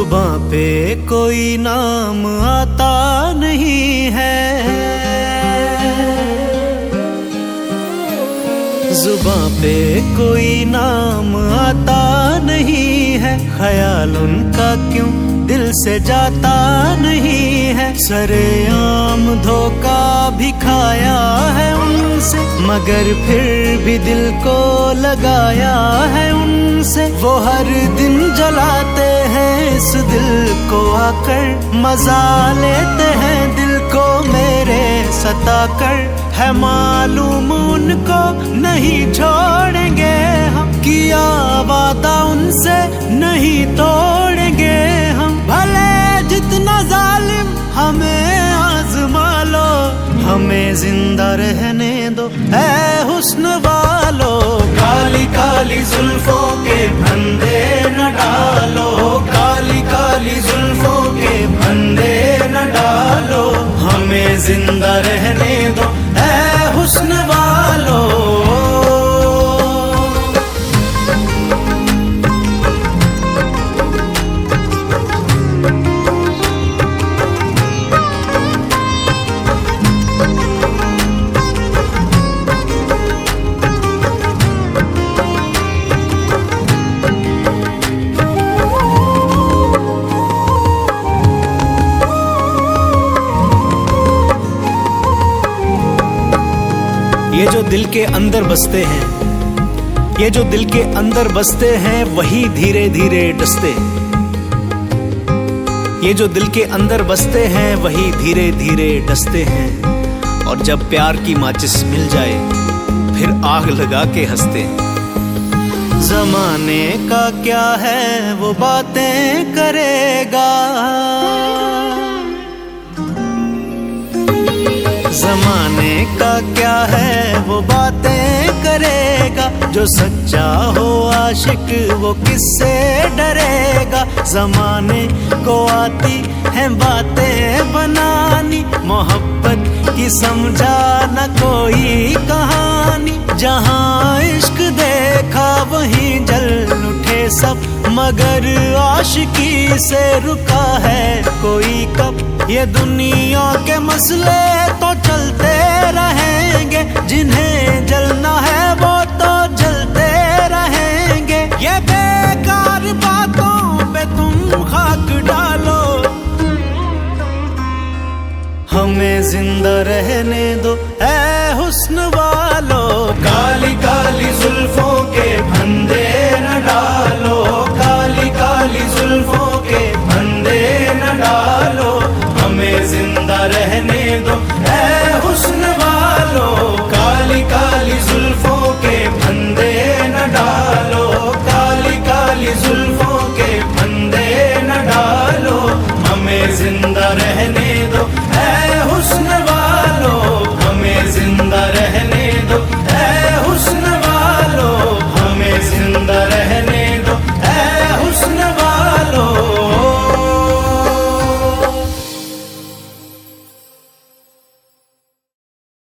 जुबां पे कोई नाम आता नहीं है, जुबां पे कोई नाम आता नहीं है, ख्याल उनका क्यों दिल से जाता नहीं है। सरेआम धोखा भी खाया है उनसे, मगर फिर भी दिल को लगाया है उनसे। वो हर दिन जलाते हैं इस दिल को आकर, मजा लेते हैं दिल को मेरे सताकर। है मालूम उनको नहीं छोड़ेंगे हम, किया वादा उनसे नहीं तोड़ेंगे हम। भले जितना जालिम हमें आजमा लो, हमें जिंदा रहने दो ऐ हुस्न वालो। काली काली जुल्फों के फंदे न डालो, काली काली जुल्फों के फंदे न डालो, हमें जिंदा रहने दो ऐ हुस्न वालो। ये जो दिल के अंदर बसते हैं, ये जो दिल के अंदर बसते हैं, वही धीरे धीरे डसते। ये जो दिल के अंदर बसते हैं, वही धीरे धीरे डसते हैं। और जब प्यार की माचिस मिल जाए, फिर आग लगा के हंसते हैं। जमाने का क्या है वो बातें करेगा, जमाने का क्या है वो बातें करेगा। जो सच्चा हो आशिक वो किससे डरेगा। जमाने को आती है बातें बनानी, मोहब्बत की समझा न कोई कहानी। जहाँ इश्क देखा वहीं जल उठे सब, मगर आशिकी से रुका है कोई कब। ये दुनिया के मसले तो चलते रहेंगे, जिन्हें जलना है वो तो जलते रहेंगे। ये बेकार बातों पे तुम खाक डालो, हमें जिंदा रहने दो